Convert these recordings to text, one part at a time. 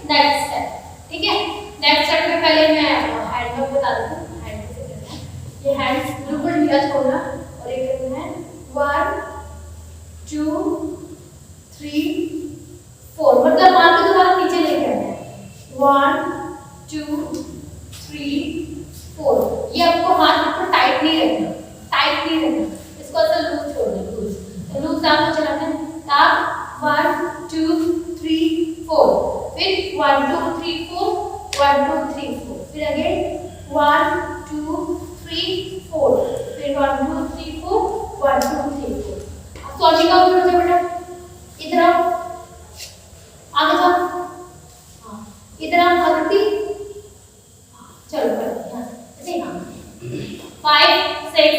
Next step, ठीक है। Next step में पहले मैं हैंड वर्क बता देती हूँ, हैंड कैसे करना है। ये हैंड बिल्कुल ढीला छोड़ना और ये करना है 1 2 3 4, मतलब हाथ को दोबारा नीचे लेके आना है 1 2 3 4। ये आपको हाथ बिल्कुल टाइट नहीं रखना, टाइट नहीं रखना, इसको ऐसा लूज छोड़ना, लूज लूज आपको चलाना है। तब 1 2 3 4, फिर 1 2 3 4 1 2 3 4, फिर अगेन 1 2 3 4, फिर 1 2 3 4 1 2 3 4। अब सॉरी का ऊपर हो जाए बेटा, इधर आओ, आगे जाओ, हाँ इधर आओ, आगे चलो कर यहाँ से, हाँ 5 6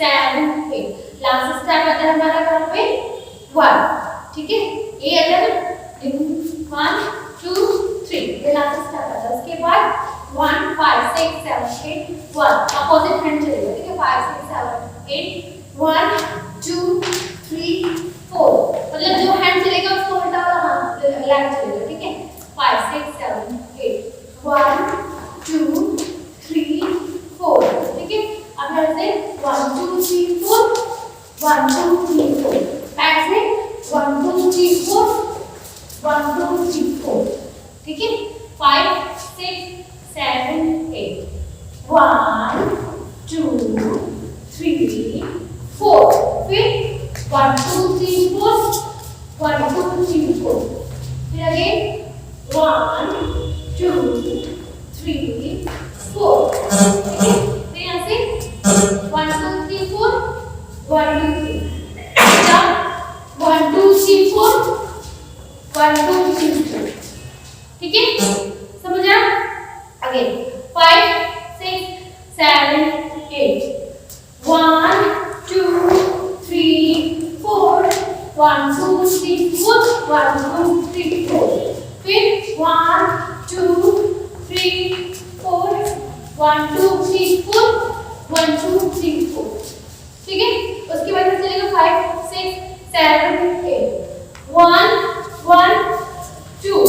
7 8। लास्ट स्टेप आता है हमारा कहाँ पे 1, ठीक है। ये आता है 1 2 3, ये लास्ट स्टेप आता है। उसके बाद 1 5 6 7 8 1, अपोजिट हैंड चलेगा, ठीक है। 5 6 7 8 1 2 3 4, मतलब जो हैंड चलेगा उसको उल्टा वाला हाथ लेफ्ट चलेगा, ठीक है। 5 6 7 8 1 2 3 4, ठीक है। अब ऐसे 1 2 3 4 1 2 3 4, बैक से 1 2 3 4 1 2 3 4, ठीक है। 5 6 7 8 1 2 3 4, फिर 1 2 3 4 1 2 3 4, फिर अगेन 1 2 3 4, ठीक है। फिर यहाँ से 1 2 3 4 1 2 3, 1 2 3 4 1 2 3 4, ठीक है। समझ आया? अगेन 5 6 7 8 1 2 3 4 1 2 3 4 1 2 3 4, फिर 1 2 3 4 1 2 3 4 1 2 3 4, ठीक है। उसके बाद चलेगा 5 6 7 8 1 1 2,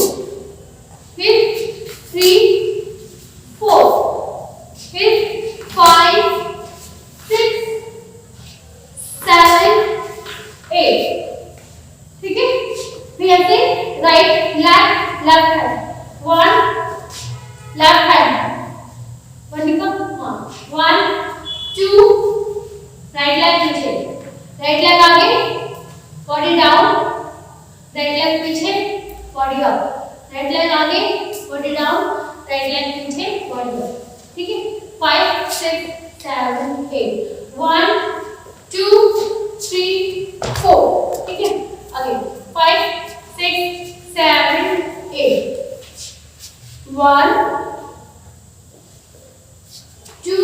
फिर 3 4, फिर 5 6 7 8, ठीक है। फिर ऐसे right left left hand 1 left hand 1 निकल, हाँ 1 2 राइट लेग पीछे, राइट लेग आगे, बॉडी डाउन, राइट लेग पीछे, बॉडी अप, राइट लेग आगे, बॉडी डाउन, राइट लेग पीछे, बॉडी अप, ठीक है। 5 6 7 8 1 2 3 4, ठीक है। अगेन 5 6 7 8 1 2,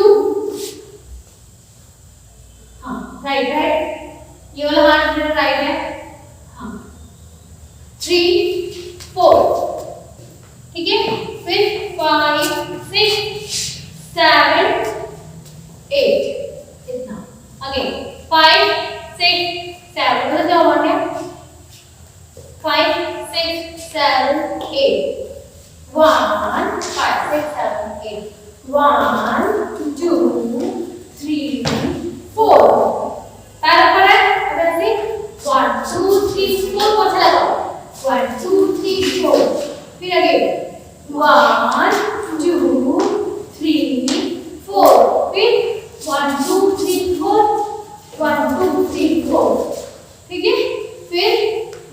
हाँ राइट राइट, ये वाला हाथ मेरा राइट है, हाँ 3 4, ठीक है। फिर 5 6 7 8, इतना। अगेन 5 6 7, मतलब क्या हुआ क्या 5 6 7 8 1 5 6 7 8 1 2 3 4, पैर ऊपर है। अब ऐसे 1 2 3 4 को अच्छा लगाओ, 1 2 3 4, फिर अगेन 1 2 3 4, फिर 1 2 3 4 1 2 3 4, ठीक है। फिर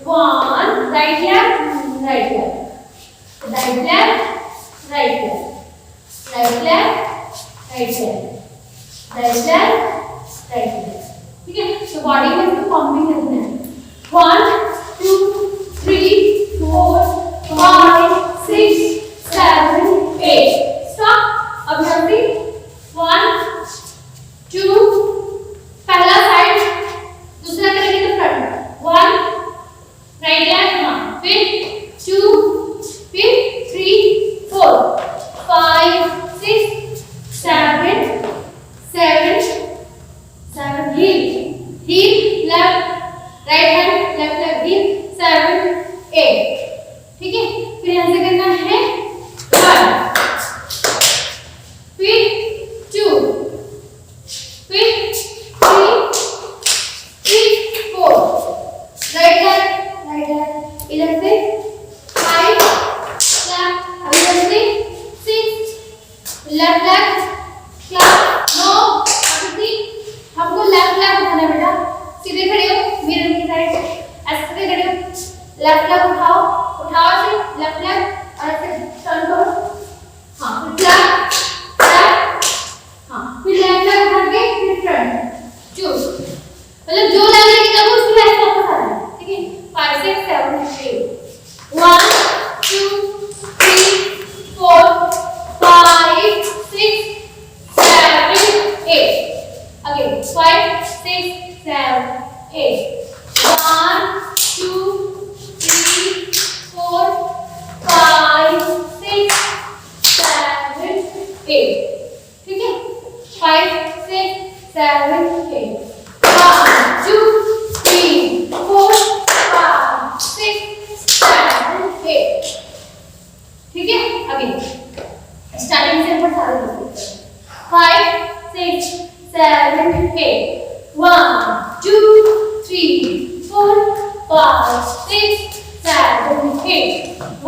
1 right left right left right left right left right left right left right left right left, ठीक है। तो बॉडी में इसको पंपिंग करना है 1 2 3 4 5 6 7 8, स्टॉप। अब यहाँ पे 1 2, पहला साइड, दूसरा करेंगे तो फ्रंट, 1 राइट लेफ्ट, हाँ, फिर 2, फिर 3 4 5 6 7 7 heel heel left right hand left leg heel 7 8, ठीक है। फिर ऐसे करना है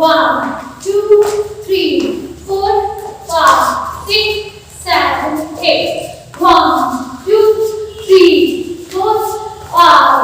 1, 2, 3, 4, 5, 6, 7, 8. 1, 2, 3, 4, 5,